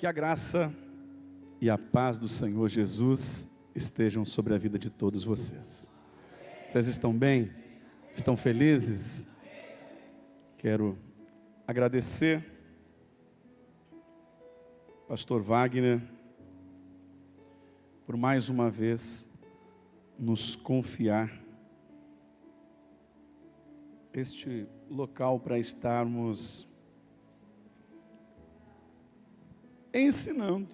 Que a graça e a paz do Senhor Jesus estejam sobre a vida de todos vocês. Vocês estão bem? Estão felizes? Quero agradecer, Pastor Wagner, por mais uma vez nos confiar este local para estarmos ensinando,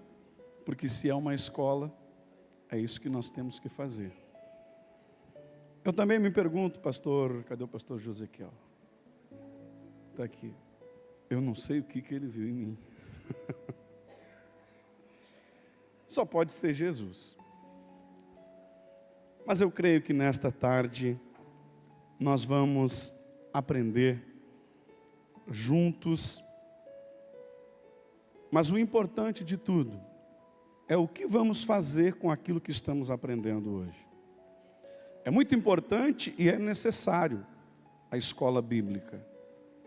porque se é uma escola, é isso que nós temos que fazer. Eu também me pergunto, pastor, cadê o pastor Josequiel? Está aqui. Eu não sei o que ele viu em mim. Só pode ser Jesus. Mas eu creio que nesta tarde nós vamos aprender juntos. Mas o importante de tudo é o que vamos fazer com aquilo que estamos aprendendo hoje. É muito importante e é necessário a escola bíblica.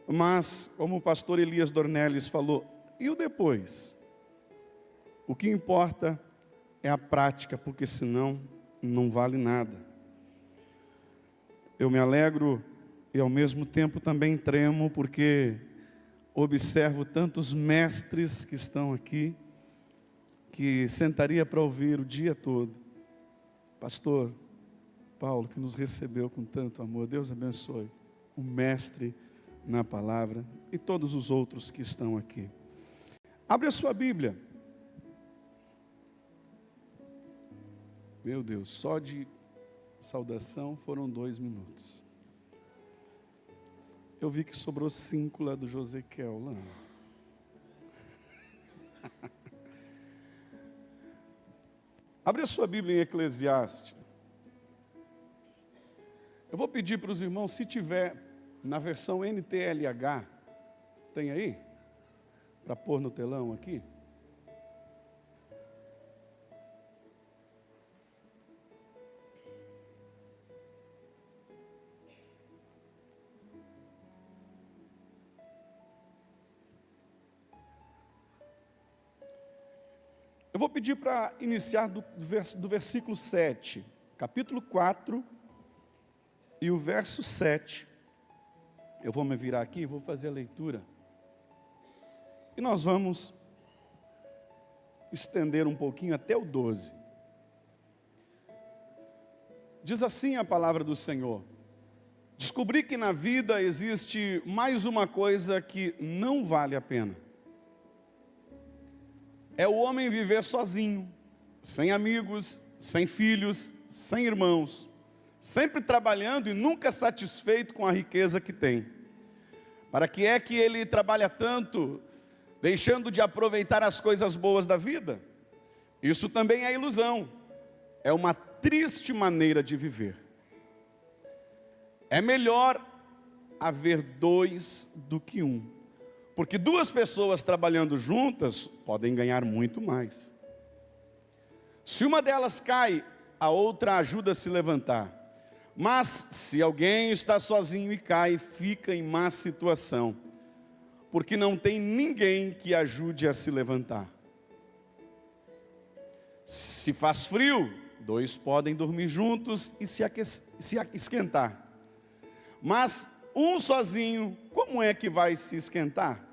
Mas, como o pastor Elias Dornelles falou, e o depois? O que importa é a prática, porque senão não vale nada. Eu me alegro e ao mesmo tempo também tremo, porque observo tantos mestres que estão aqui, que sentaria para ouvir o dia todo. Pastor Paulo, que nos recebeu com tanto amor, Deus abençoe, o mestre na palavra, e todos os outros que estão aqui. Abre a sua Bíblia. Meu Deus, só de saudação foram 2 minutos. Eu vi que sobrou 5 lá do Josequiel lá. Abre a sua Bíblia em Eclesiastes. Eu vou pedir para os irmãos, se tiver na versão NTLH, tem aí? Para pôr no telão aqui? Eu vou pedir para iniciar do versículo 7, capítulo 4, e o verso 7. Eu vou me virar aqui e vou fazer a leitura. E nós vamos estender um pouquinho até o 12. Diz assim a palavra do Senhor: descobri que na vida existe mais uma coisa que não vale a pena. É o homem viver sozinho, sem amigos, sem filhos, sem irmãos, sempre trabalhando e nunca satisfeito com a riqueza que tem. Para que é que ele trabalha tanto, deixando de aproveitar as coisas boas da vida? Isso também é ilusão, é uma triste maneira de viver. É melhor haver 2 do que 1. Porque 2 pessoas trabalhando juntas podem ganhar muito mais. Se uma delas cai, a outra ajuda a se levantar. Mas se alguém está sozinho e cai, fica em má situação, porque não tem ninguém que ajude a se levantar. Se faz frio, 2 podem dormir juntos e se esquentar. Mas um sozinho, como é que vai se esquentar?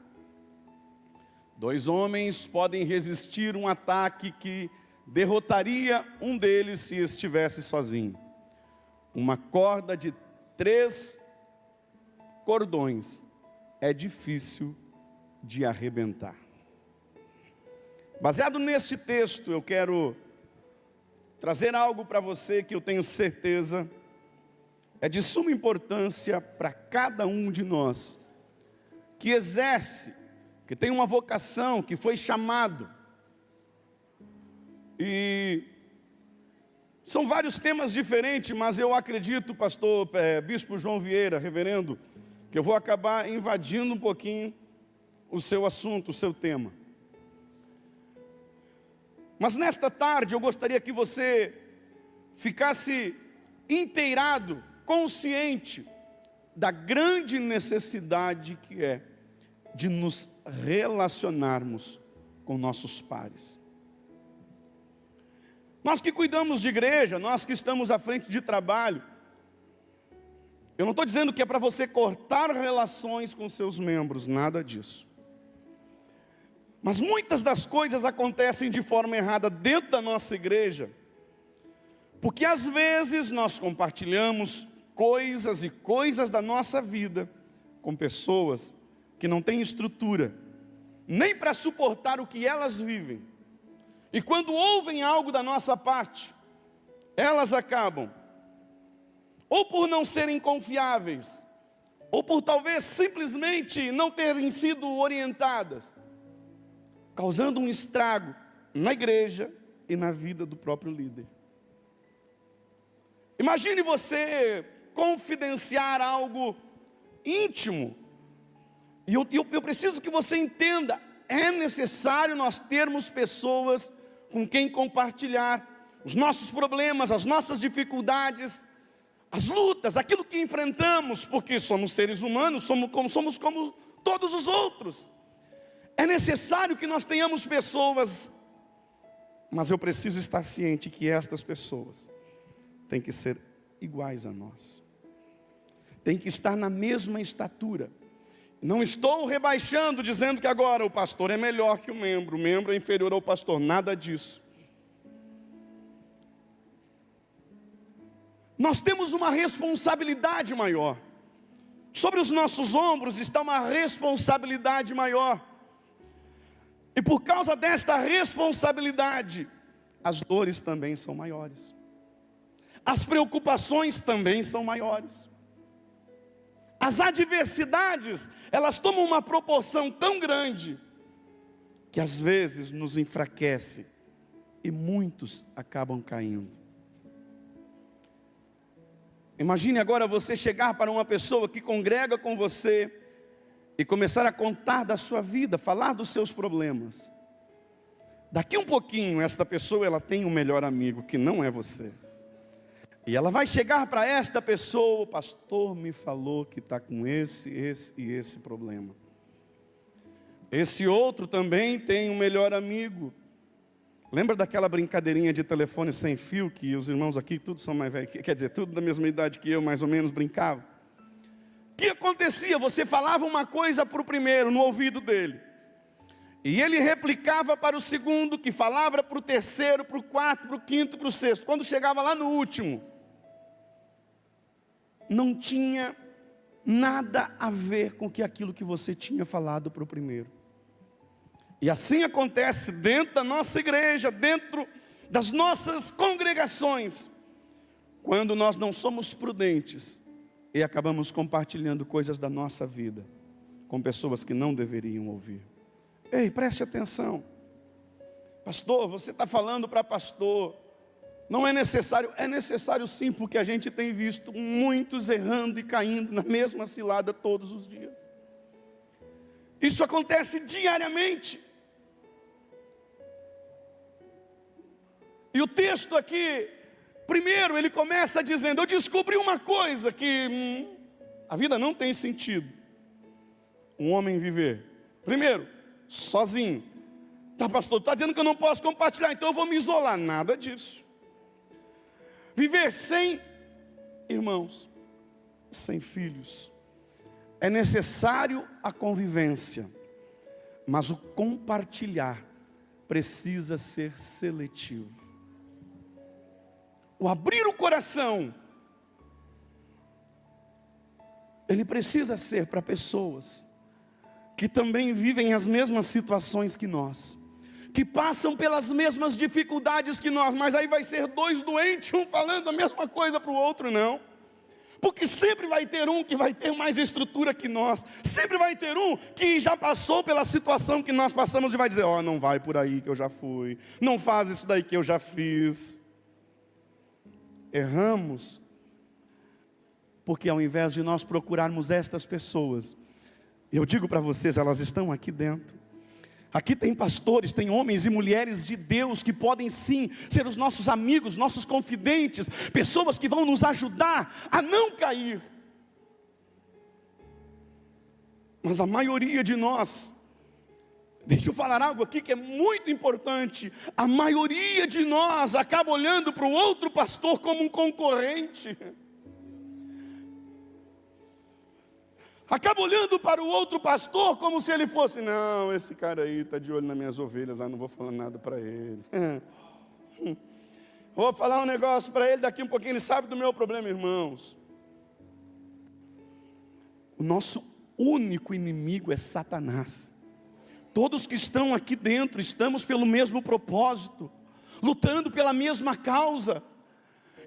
2 homens podem resistir um ataque que derrotaria um deles se estivesse sozinho. Uma corda de 3 cordões é difícil de arrebentar. Baseado neste texto, eu quero trazer algo para você que eu tenho certeza é de suma importância para cada um de nós, que exerce, que tem uma vocação, que foi chamado. E são vários temas diferentes, mas eu acredito, pastor, bispo João Vieira, reverendo, que eu vou acabar invadindo um pouquinho o seu assunto, o seu tema. Mas nesta tarde eu gostaria que você ficasse inteirado, consciente da grande necessidade que é de nos relacionarmos com nossos pares. Nós que cuidamos de igreja, nós que estamos à frente de trabalho, eu não estou dizendo que é para você cortar relações com seus membros, nada disso. Mas muitas das coisas acontecem de forma errada dentro da nossa igreja, porque às vezes nós compartilhamos coisas e coisas da nossa vida com pessoas que não têm estrutura, nem para suportar o que elas vivem. E quando ouvem algo da nossa parte, elas acabam, ou por não serem confiáveis, ou por talvez simplesmente não terem sido orientadas, causando um estrago na igreja e na vida do próprio líder. Imagine você confidenciar algo íntimo, e eu preciso que você entenda, é necessário nós termos pessoas com quem compartilhar os nossos problemas, as nossas dificuldades, as lutas, aquilo que enfrentamos, porque somos seres humanos, somos como todos os outros. É necessário que nós tenhamos pessoas, mas eu preciso estar ciente que estas pessoas têm que ser iguais a nós, têm que estar na mesma estatura. Não estou rebaixando, dizendo que agora o pastor é melhor que o membro é inferior ao pastor, nada disso. Nós temos uma responsabilidade maior. Sobre os nossos ombros está uma responsabilidade maior. E por causa desta responsabilidade, as dores também são maiores. As preocupações também são maiores. As adversidades, elas tomam uma proporção tão grande, que às vezes nos enfraquece, e muitos acabam caindo. Imagine agora você chegar para uma pessoa que congrega com você, e começar a contar da sua vida, falar dos seus problemas. Daqui um pouquinho, esta pessoa, ela tem um melhor amigo, que não é você. E ela vai chegar para esta pessoa: o pastor me falou que está com esse e esse problema. Esse outro também tem um melhor amigo. Lembra daquela brincadeirinha de telefone sem fio, que os irmãos aqui, todos são mais velhos, quer dizer, tudo da mesma idade que eu, mais ou menos, brincavam? O que acontecia? Você falava uma coisa para o primeiro, no ouvido dele, e ele replicava para o segundo, que falava para o terceiro, para o quarto, para o quinto, para o sexto. Quando chegava lá no último, não tinha nada a ver com aquilo que você tinha falado para o primeiro. E assim acontece dentro da nossa igreja, dentro das nossas congregações, quando nós não somos prudentes e acabamos compartilhando coisas da nossa vida com pessoas que não deveriam ouvir. Ei, preste atenção. Pastor, você está falando para pastor. Não é necessário. É necessário sim, porque a gente tem visto muitos errando e caindo na mesma cilada todos os dias. Isso acontece diariamente. E o texto aqui, primeiro ele começa dizendo: eu descobri uma coisa, que a vida não tem sentido um homem viver, primeiro, sozinho. Tá, pastor, está dizendo que eu não posso compartilhar, então eu vou me isolar. Nada disso. Viver sem irmãos, sem filhos, é necessário a convivência, mas o compartilhar precisa ser seletivo. O abrir o coração, ele precisa ser para pessoas que também vivem as mesmas situações que nós, que passam pelas mesmas dificuldades que nós. Mas aí vai ser dois doentes, um falando a mesma coisa para o outro, não. Porque sempre vai ter um que vai ter mais estrutura que nós. Sempre vai ter um que já passou pela situação que nós passamos e vai dizer: ó, não vai por aí que eu já fui, não faz isso daí que eu já fiz. Erramos, porque ao invés de nós procurarmos estas pessoas, eu digo para vocês, elas estão aqui dentro. Aqui tem pastores, tem homens e mulheres de Deus que podem sim ser os nossos amigos, nossos confidentes, pessoas que vão nos ajudar a não cair. Mas a maioria de nós Deixa eu falar algo aqui que é muito importante. A maioria de nós acaba olhando para o outro pastor como um concorrente. Acaba olhando para o outro pastor como se ele fosse: não, esse cara aí está de olho nas minhas ovelhas, lá não vou falar nada para ele. Vou falar um negócio para ele, daqui um pouquinho ele sabe do meu problema. Irmãos, o nosso único inimigo é Satanás. Todos que estão aqui dentro estamos pelo mesmo propósito, lutando pela mesma causa,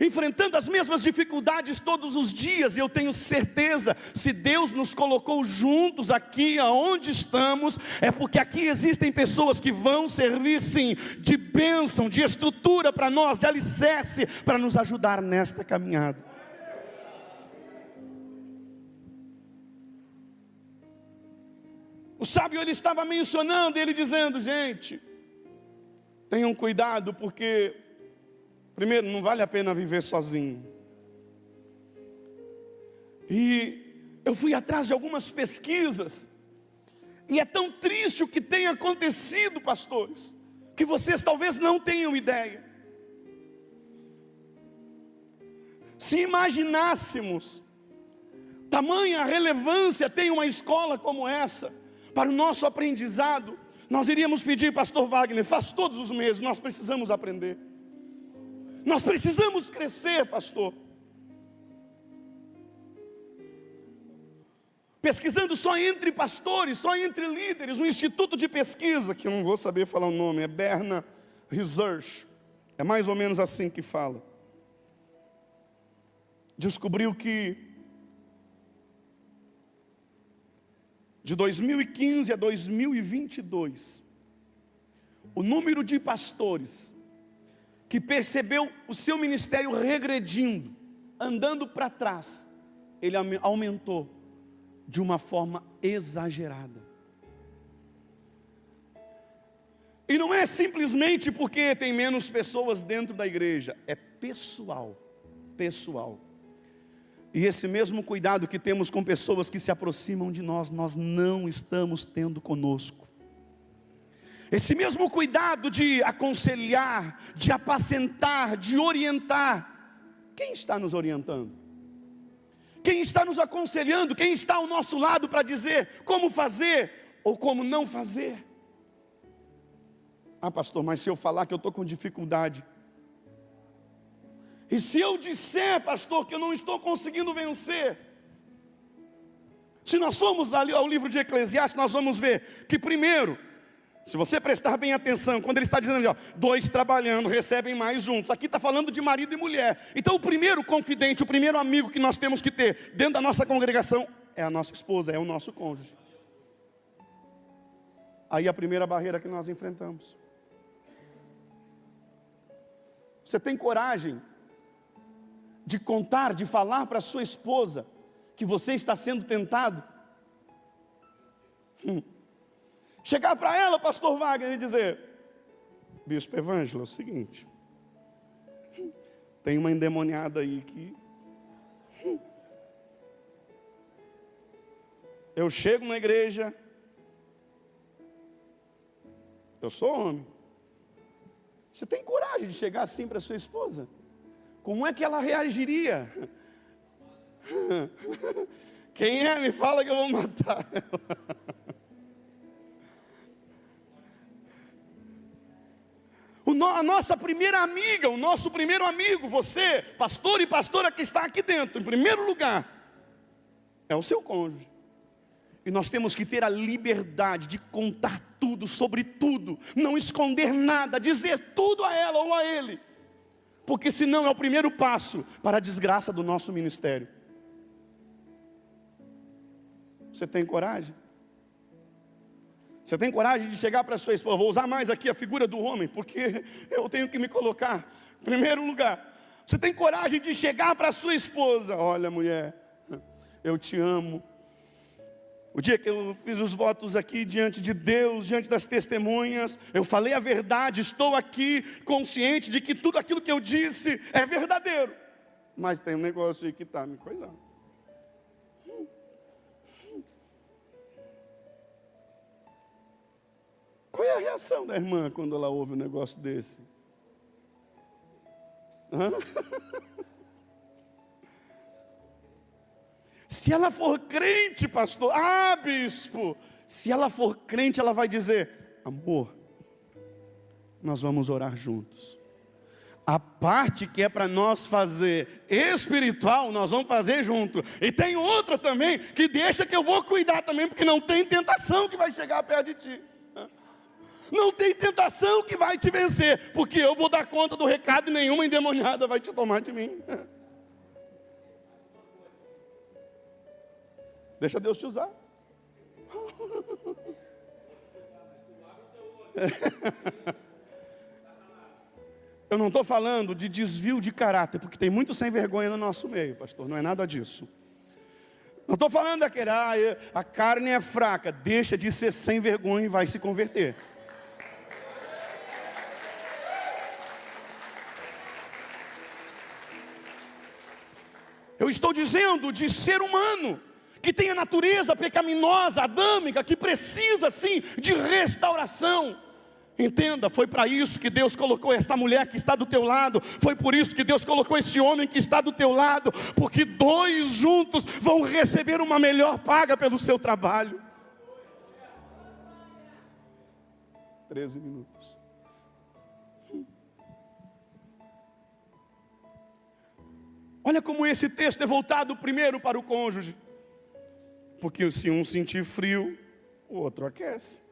enfrentando as mesmas dificuldades todos os dias. E eu tenho certeza, se Deus nos colocou juntos aqui aonde estamos, é porque aqui existem pessoas que vão servir sim, de bênção, de estrutura para nós, de alicerce, para nos ajudar nesta caminhada. O sábio, ele estava mencionando, ele dizendo: gente, tenham cuidado, porque primeiro, não vale a pena viver sozinho. E eu fui atrás de algumas pesquisas, e é tão triste o que tem acontecido, pastores, que vocês talvez não tenham ideia. Se imaginássemos tamanha relevância tem uma escola como essa para o nosso aprendizado, nós iríamos pedir: pastor Wagner, faz todos os meses, nós precisamos aprender. Nós precisamos crescer, pastor. Pesquisando só entre pastores, só entre líderes, um instituto de pesquisa, que eu não vou saber falar o nome, é Barna Research, é mais ou menos assim que fala, descobriu que de 2015 a 2022, o número de pastores que percebeu o seu ministério regredindo, andando para trás, ele aumentou de uma forma exagerada. E não é simplesmente porque tem menos pessoas dentro da igreja, é pessoal. E esse mesmo cuidado que temos com pessoas que se aproximam de nós, nós não estamos tendo conosco. Esse mesmo cuidado de aconselhar, de apacentar, de orientar, quem está nos orientando? Quem está nos aconselhando? Quem está ao nosso lado para dizer como fazer ou como não fazer? Ah, pastor, mas se eu falar que eu estou com dificuldade, e se eu disser, pastor, que eu não estou conseguindo vencer? Se nós formos ali ao livro de Eclesiastes, nós vamos ver que primeiro, se você prestar bem atenção, quando ele está dizendo ali, ó, 2 trabalhando, recebem mais juntos. Aqui está falando de marido e mulher. Então o primeiro confidente, o primeiro amigo que nós temos que ter dentro da nossa congregação é a nossa esposa, é o nosso cônjuge. Aí a primeira barreira que nós enfrentamos. Você tem coragem de contar, de falar para a sua esposa que você está sendo tentado? Chegar para ela, pastor Wagner, e dizer: bispo Evângelo, é o seguinte, tem uma endemoniada aí que eu chego na igreja, eu sou homem. Você tem coragem de chegar assim para sua esposa? Como é que ela reagiria? Quem é? Me fala que eu vou matar ela. A nossa primeira amiga, o nosso primeiro amigo, você, pastor e pastora que está aqui dentro, em primeiro lugar, é o seu cônjuge. E nós temos que ter a liberdade de contar tudo, sobre tudo, não esconder nada, dizer tudo a ela ou a ele. Porque senão é o primeiro passo para a desgraça do nosso ministério. Você tem coragem? Você tem coragem de chegar para a sua esposa? Vou usar mais aqui a figura do homem, porque eu tenho que me colocar em primeiro lugar. Você tem coragem de chegar para a sua esposa? Olha, mulher, eu te amo. O dia que eu fiz os votos aqui diante de Deus, diante das testemunhas, eu falei a verdade, estou aqui consciente de que tudo aquilo que eu disse é verdadeiro. Mas tem um negócio aí que está me coisando. Qual é a reação da irmã quando ela ouve um negócio desse? Hã? Se ela for crente, pastor, bispo, se ela for crente, ela vai dizer: amor, nós vamos orar juntos. A parte que é para nós fazer espiritual, nós vamos fazer junto. E tem outra também, que deixa que eu vou cuidar também, porque não tem tentação que vai chegar perto de ti. Não tem tentação que vai te vencer, porque eu vou dar conta do recado e nenhuma endemoniada vai te tomar de mim. Deixa Deus te usar. Eu não estou falando de desvio de caráter, porque tem muito sem vergonha no nosso meio, pastor, não é nada disso. Não estou falando daquele, a carne é fraca, deixa de ser sem vergonha e vai se converter. Eu estou dizendo de ser humano, que tem a natureza pecaminosa, adâmica, que precisa sim de restauração. Entenda, foi para isso que Deus colocou esta mulher que está do teu lado, foi por isso que Deus colocou esse homem que está do teu lado, porque dois juntos vão receber uma melhor paga pelo seu trabalho. 13 minutos. Olha como esse texto é voltado primeiro para o cônjuge, porque se um sentir frio, o outro aquece.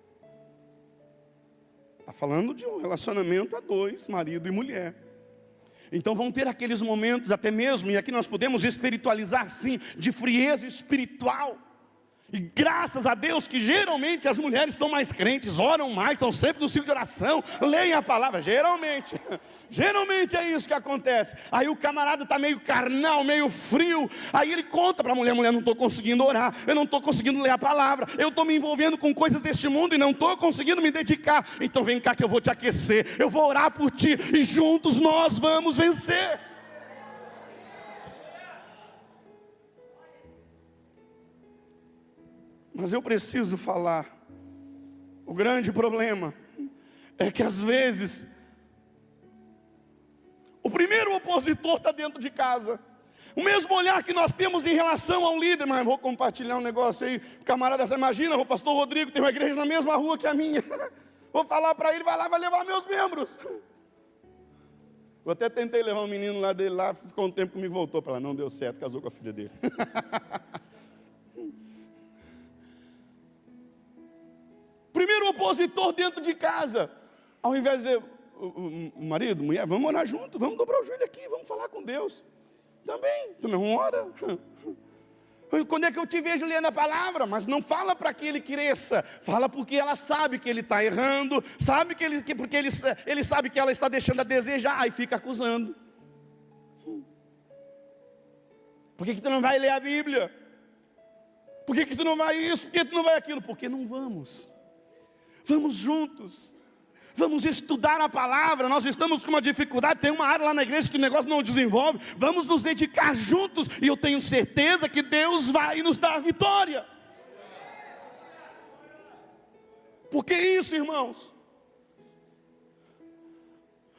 Está falando de um relacionamento a dois, marido e mulher. Então vão ter aqueles momentos até mesmo, e aqui nós podemos espiritualizar sim, de frieza espiritual. E graças a Deus que geralmente as mulheres são mais crentes, oram mais, estão sempre no ciclo de oração, leem a palavra, geralmente é isso que acontece. Aí o camarada está meio carnal, meio frio, aí ele conta para a mulher, não estou conseguindo orar, eu não estou conseguindo ler a palavra, eu estou me envolvendo com coisas deste mundo e não estou conseguindo me dedicar, então vem cá que eu vou te aquecer, eu vou orar por ti, e juntos nós vamos vencer. Mas eu preciso falar, o grande problema é que às vezes o primeiro opositor está dentro de casa. O mesmo olhar que nós temos em relação ao líder, mas vou compartilhar um negócio aí, camarada, você imagina, o pastor Rodrigo tem uma igreja na mesma rua que a minha, vou falar para ele, vai lá, vai levar meus membros. Eu até tentei levar um menino lá dele, lá, ficou um tempo comigo, voltou para lá, não deu certo, casou com a filha dele. Primeiro opositor dentro de casa, ao invés de dizer, o marido, mulher, vamos orar junto, vamos dobrar o joelho aqui, vamos falar com Deus. Também, tu não ora. Quando é que eu te vejo lendo a palavra? Mas não fala para que ele cresça, fala porque ela sabe que ele está errando, sabe porque ele sabe que ela está deixando a desejar, aí fica acusando. Por que tu não vai ler a Bíblia? Por que tu não vai isso? Por que tu não vai aquilo? Porque não vamos. Vamos juntos, vamos estudar a palavra. Nós estamos com uma dificuldade, tem uma área lá na igreja que o negócio não desenvolve. Vamos nos dedicar juntos, e eu tenho certeza que Deus vai nos dar a vitória. Por que isso, irmãos?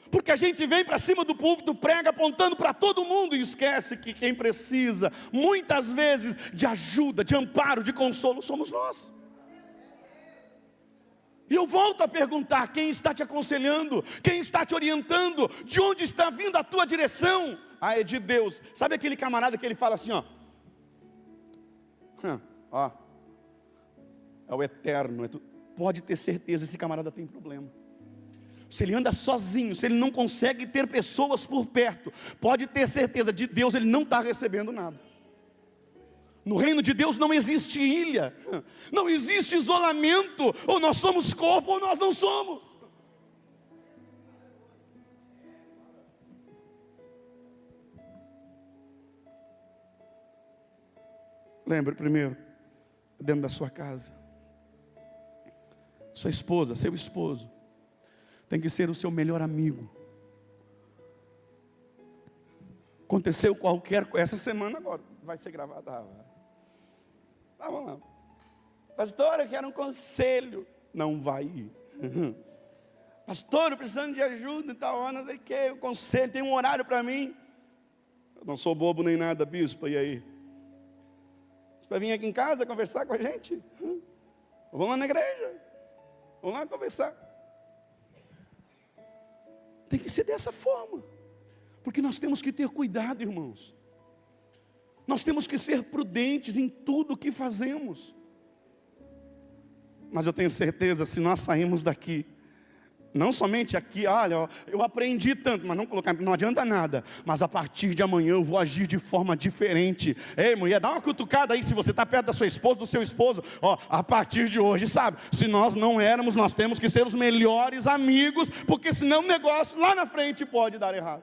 Porque a gente vem para cima do púlpito, prega apontando para todo mundo, e esquece que quem precisa muitas vezes de ajuda, de amparo, de consolo, somos nós. E eu volto a perguntar, quem está te aconselhando? Quem está te orientando? De onde está vindo a tua direção? É de Deus. Sabe aquele camarada que ele fala assim, ó, é o eterno. Pode ter certeza, esse camarada tem problema. Se ele anda sozinho, se ele não consegue ter pessoas por perto, pode ter certeza, de Deus ele não está recebendo nada. No reino de Deus não existe ilha, não existe isolamento, ou nós somos corpo ou nós não somos. Lembre primeiro, dentro da sua casa, sua esposa, seu esposo, tem que ser o seu melhor amigo. Aconteceu qualquer coisa, essa semana agora, vai ser gravada. Vamos lá. Pastor, eu quero um conselho. Não vai ir. Pastor, eu precisando de ajuda e tal, não sei o que, o conselho, tem um horário para mim. Eu não sou bobo nem nada, bispo, e aí? Você vai vir aqui em casa conversar com a gente? Vamos lá na igreja, vamos lá conversar. Tem que ser dessa forma, porque nós temos que ter cuidado, irmãos. Nós temos que ser prudentes em tudo o que fazemos. Mas eu tenho certeza, se nós sairmos daqui, não somente aqui, olha, eu aprendi tanto, mas não adianta nada. Mas a partir de amanhã eu vou agir de forma diferente. Ei, mulher, dá uma cutucada aí se você está perto da sua esposa, do seu esposo. Ó, a partir de hoje, sabe? Se nós não éramos, nós temos que ser os melhores amigos, porque senão o negócio lá na frente pode dar errado.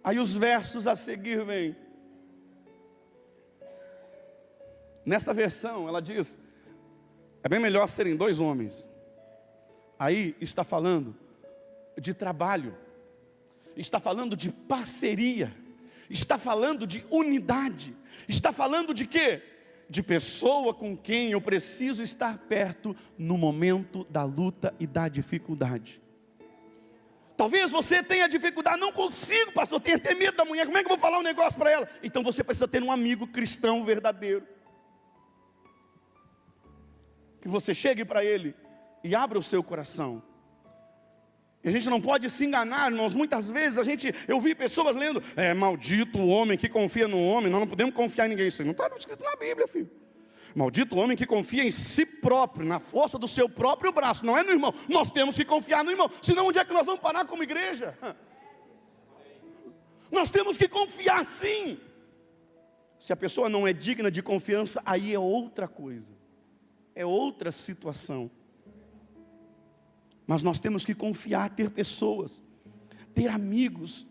Aí os versos a seguir vêm. Nessa versão ela diz: é bem melhor serem 2 homens. Aí está falando de trabalho, está falando de parceria, está falando de unidade, está falando de quê? De pessoa com quem eu preciso estar perto no momento da luta e da dificuldade. Talvez você tenha dificuldade, não consigo, pastor, tenho até medo da mulher, como é que eu vou falar um negócio para ela? Então você precisa ter um amigo cristão verdadeiro, que você chegue para ele e abra o seu coração. E a gente não pode se enganar, irmãos. Muitas vezes eu vi pessoas lendo: maldito o homem que confia no homem. Nós não podemos confiar em ninguém. Isso não está escrito na Bíblia, filho. Maldito o homem que confia em si próprio, na força do seu próprio braço. Não é no irmão. Nós temos que confiar no irmão. Senão onde é que nós vamos parar como igreja? Nós temos que confiar sim. Se a pessoa não é digna de confiança, aí é outra coisa. É outra situação. Mas nós temos que confiar, ter pessoas, ter amigos,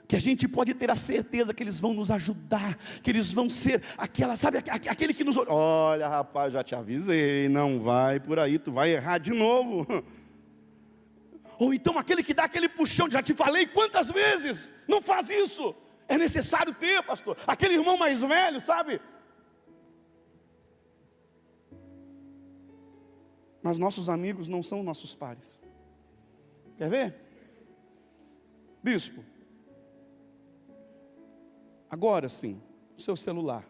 que a gente pode ter a certeza que eles vão nos ajudar, que eles vão ser aquela, sabe, aquele que nos olha, rapaz, já te avisei, não vai por aí, tu vai errar de novo. Ou então aquele que dá aquele puxão, já te falei quantas vezes, não faz isso. É necessário ter, pastor, aquele irmão mais velho, sabe? Mas nossos amigos não são nossos pares. Quer ver? Bispo, agora sim, o seu celular.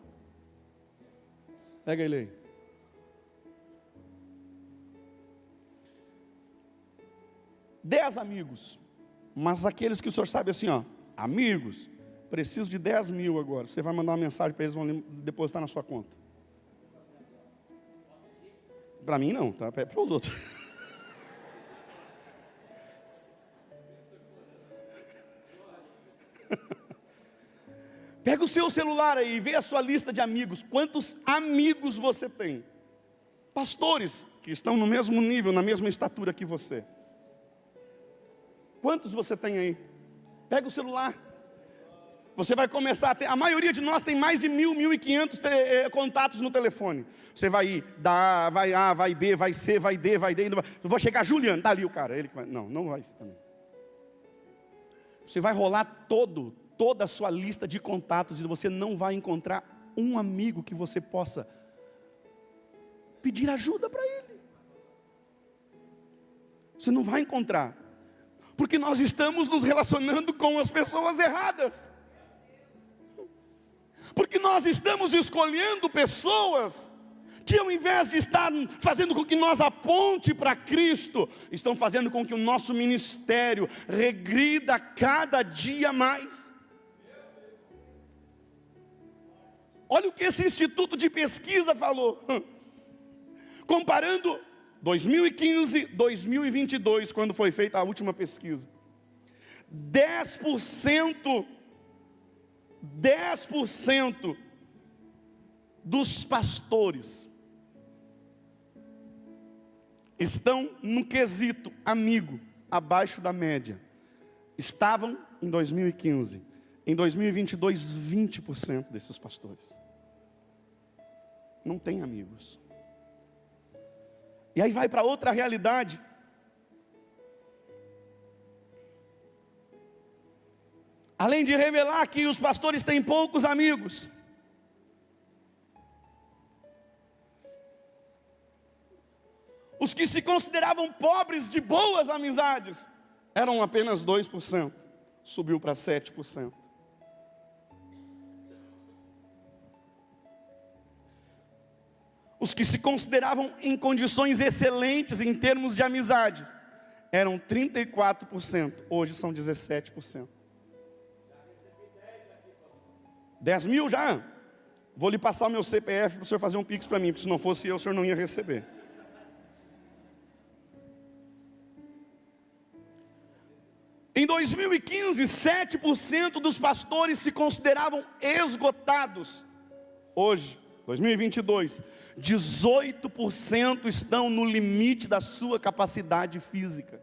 Pega ele aí. Dez amigos, mas aqueles que o senhor sabe assim, ó, amigos, preciso de 10 mil agora. Você vai mandar uma mensagem para eles, vão depositar na sua conta. Para mim não, tá? Para os outros. Pega o seu celular aí e vê a sua lista de amigos. Quantos amigos você tem? Pastores que estão no mesmo nível, na mesma estatura que você. Quantos você tem aí? Pega o celular. Você vai começar a ter, a maioria de nós tem mais de 1.000, 1.500 contatos no telefone. Você vai ir, vai A, vai B, vai C, vai D, vai D. Eu vou chegar, Juliano, está ali o cara. Ele que vai, não vai também. Você vai rolar toda a sua lista de contatos e você não vai encontrar um amigo que você possa pedir ajuda para ele. Você não vai encontrar. Porque nós estamos nos relacionando com as pessoas erradas. Porque nós estamos escolhendo pessoas que ao invés de estar fazendo com que nós aponte para Cristo, estão fazendo com que o nosso ministério regrida cada dia mais. Olha o que esse instituto de pesquisa falou. Comparando 2015, 2022, quando foi feita a última pesquisa. 10% dos pastores estão no quesito amigo, abaixo da média. Estavam em 2015. Em 2022, 20% desses pastores não têm amigos. E aí vai para outra realidade. Além de revelar que os pastores têm poucos amigos, Os que se consideravam pobres de boas amizades eram apenas 2%, subiu para 7%. Os que se consideravam em condições excelentes em termos de amizades eram 34%, hoje são 17%. 10 mil já? Vou lhe passar o meu CPF para o senhor fazer um pix para mim, porque se não fosse eu, o senhor não ia receber. Em 2015, 7% dos pastores se consideravam esgotados. Hoje, 2022, 18% estão no limite da sua capacidade física.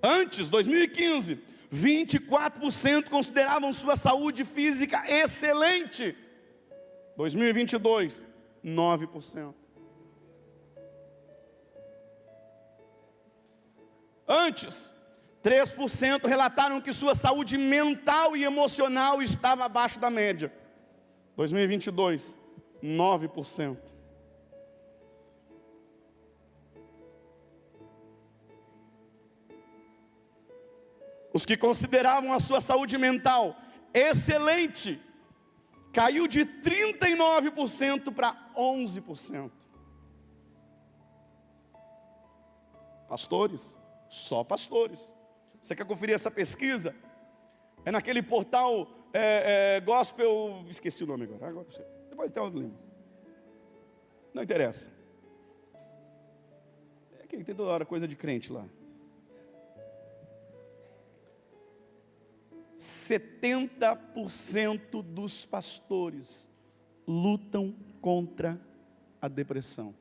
Antes, 2015, 24% consideravam sua saúde física excelente. 2022, 9%. Antes, 3% relataram que sua saúde mental e emocional estava abaixo da média. 2022, 9%. Os que consideravam a sua saúde mental excelente, caiu de 39% para 11%. Pastores, só pastores. Você quer conferir essa pesquisa? É naquele portal Gospel, esqueci o nome agora depois até eu lembro. Não interessa. É que tem toda hora coisa de crente lá. 70% dos pastores lutam contra a depressão.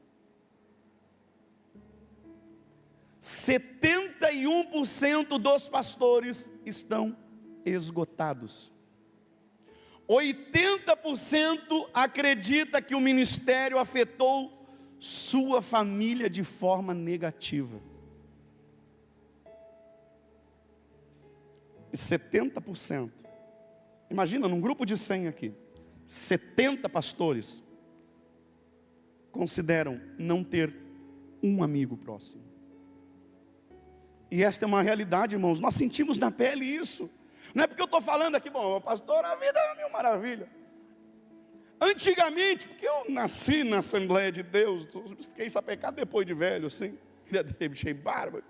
71% dos pastores estão esgotados. 80% acredita que o ministério afetou sua família de forma negativa. E 70%, imagina, num grupo de 100 aqui, 70 pastores consideram não ter um amigo próximo. E esta é uma realidade, irmãos, nós sentimos na pele isso. Não é porque eu estou falando aqui, bom, pastor, a vida é mil maravilha. Antigamente, porque eu nasci na Assembleia de Deus, fiquei sapecado depois de velho, assim, cheio de barba.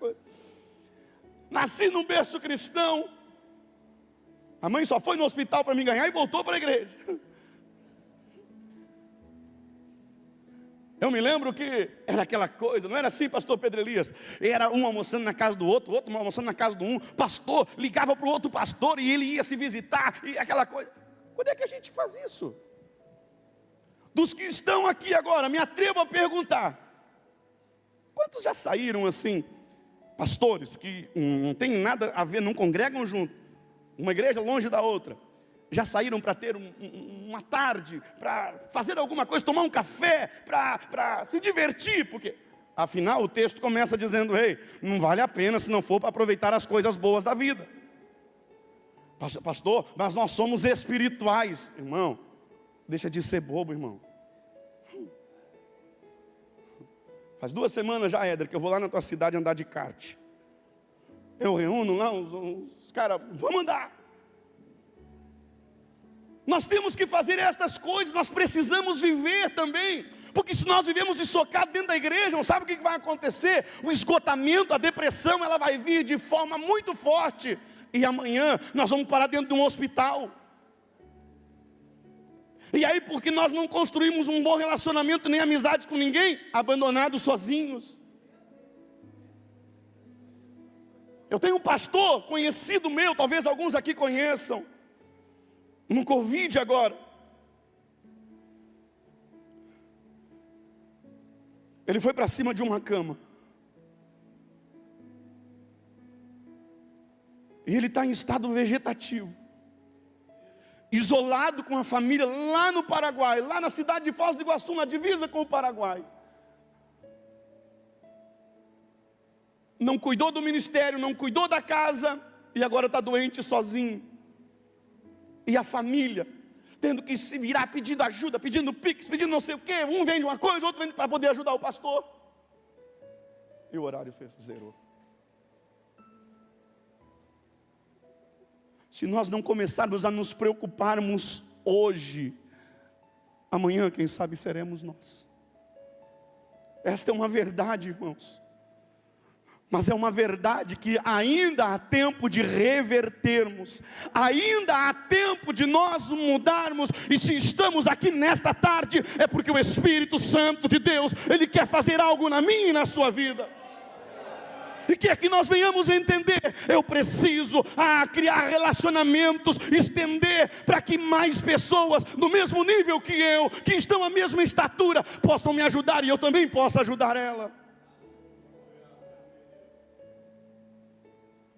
Nasci num berço cristão. A mãe só foi no hospital para me ganhar e voltou para a igreja. Eu me lembro que era aquela coisa, não era assim, pastor Pedro Elias? Era um almoçando na casa do outro, outro almoçando na casa do um. Pastor ligava para o outro pastor e ele ia se visitar, e aquela coisa. Quando é que a gente faz isso? Dos que estão aqui agora, me atrevo a perguntar: quantos já saíram assim, pastores, que não tem nada a ver, não congregam junto, uma igreja longe da outra, já saíram para ter uma tarde, para fazer alguma coisa, tomar um café, para se divertir, porque afinal o texto começa dizendo: ei, não vale a pena se não for para aproveitar as coisas boas da vida. Pastor, mas nós somos espirituais. Irmão, deixa de ser bobo, irmão. Faz 2 semanas já, Éder, que eu vou lá na tua cidade andar de kart. Eu reúno lá uns caras, vamos andar. Nós temos que fazer estas coisas, nós precisamos viver também. Porque se nós vivemos socados dentro da igreja, não sabe o que vai acontecer? O esgotamento, a depressão, ela vai vir de forma muito forte. E amanhã nós vamos parar dentro de um hospital. E aí, porque nós não construímos um bom relacionamento, nem amizade com ninguém, abandonados sozinhos. Eu tenho um pastor conhecido meu, talvez alguns aqui conheçam, no Covid agora. Ele foi para cima de uma cama. E ele está em estado vegetativo, isolado com a família lá no Paraguai, lá na cidade de Foz do Iguaçu, na divisa com o Paraguai. Não cuidou do ministério, não cuidou da casa, e agora está doente sozinho. E a família tendo que se virar pedindo ajuda, pedindo pix, pedindo não sei o quê. Um vende uma coisa, outro vende para poder ajudar o pastor. E o horário zerou. Se nós não começarmos a nos preocuparmos hoje, amanhã, quem sabe, seremos nós. Esta é uma verdade, irmãos. Mas é uma verdade que ainda há tempo de revertermos, ainda há tempo de nós mudarmos. E se estamos aqui nesta tarde, é porque o Espírito Santo de Deus, Ele quer fazer algo na minha e na sua vida. E quer que nós venhamos a entender, eu preciso criar relacionamentos, estender para que mais pessoas do mesmo nível que eu, que estão à mesma estatura, possam me ajudar e eu também possa ajudar ela.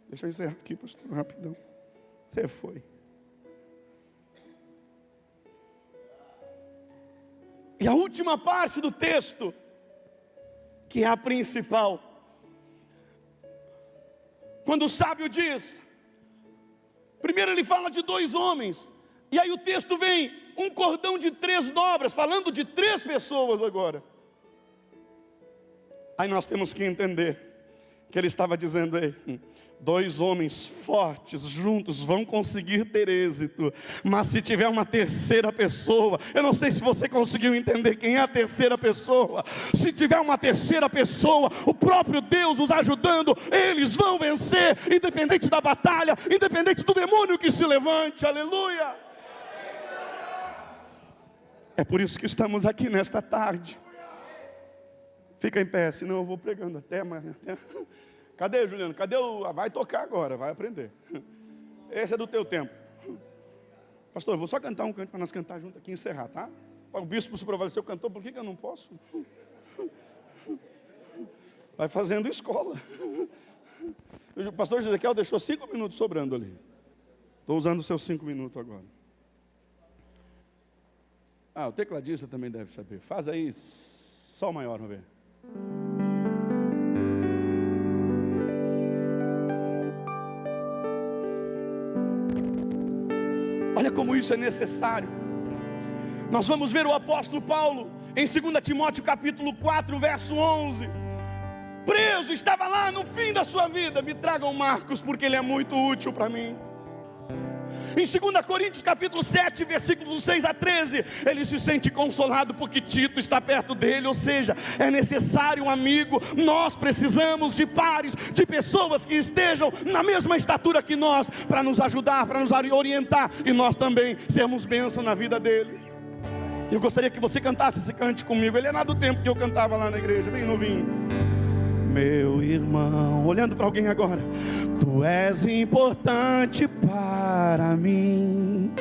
Deixa eu encerrar aqui, pastor, rapidão. Você foi. E a última parte do texto, que é a principal, quando o sábio diz, primeiro ele fala de 2 homens, e aí o texto vem, um cordão de 3 dobras, falando de 3 pessoas agora. Aí nós temos que entender, que ele estava dizendo aí, 2 homens fortes juntos vão conseguir ter êxito, mas se tiver uma terceira pessoa, eu não sei se você conseguiu entender quem é a terceira pessoa. Se tiver uma terceira pessoa, o próprio Deus os ajudando, eles vão vencer, independente da batalha, independente do demônio que se levante, aleluia. É por isso que estamos aqui nesta tarde. Fica em pé, senão eu vou pregando até amanhã. Cadê, Juliano? Cadê o... Vai tocar agora, vai aprender. Esse é do teu tempo. Pastor, eu vou só cantar um canto para nós cantar junto aqui e encerrar, tá? O bispo se prevaleceu, cantou, por que eu não posso? Vai fazendo escola. O pastor Ezequiel deixou 5 minutos sobrando ali. Estou usando os seus 5 minutos agora. O tecladista também deve saber. Faz aí, sol maior, vamos ver. Olha como isso é necessário. Nós vamos ver o apóstolo Paulo em 2 Timóteo capítulo 4, verso 11. Preso, estava lá no fim da sua vida. Me tragam Marcos, porque ele é muito útil para mim. Em 2 Coríntios capítulo 7, versículos 6 a 13, ele se sente consolado porque Tito está perto dele. Ou seja, é necessário um amigo. Nós precisamos de pares, de pessoas que estejam na mesma estatura que nós, para nos ajudar, para nos orientar, e nós também sermos bênção na vida deles. Eu gostaria que você cantasse esse cante comigo. Ele é lá do tempo que eu cantava lá na igreja, bem novinho. Meu irmão, olhando para alguém agora, tu és importante para mim,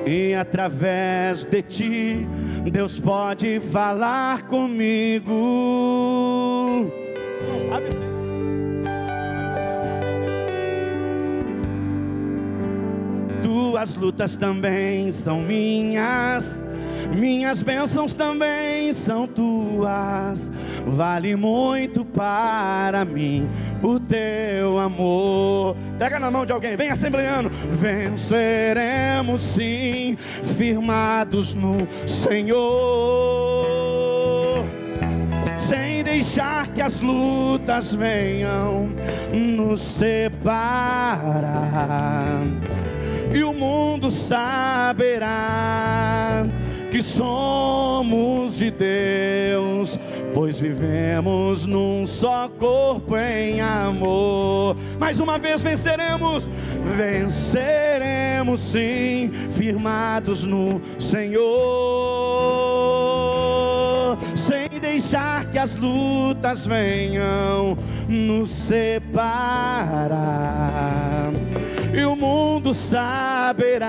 e através de ti Deus pode falar comigo. Não sabe assim? Tuas lutas também são minhas, minhas bênçãos também são tuas. Vale muito para mim o teu amor. Pega na mão de alguém, vem assembleando. Venceremos sim, firmados no Senhor, sem deixar que as lutas venham nos separar. E o mundo saberá que somos de Deus, pois vivemos num só corpo em amor. Mais uma vez venceremos, venceremos sim, firmados no Senhor, sem deixar que as lutas venham nos separar. E o mundo saberá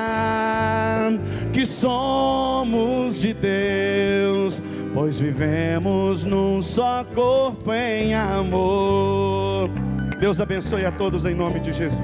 que somos de Deus, pois vivemos num só corpo em amor. Deus abençoe a todos em nome de Jesus.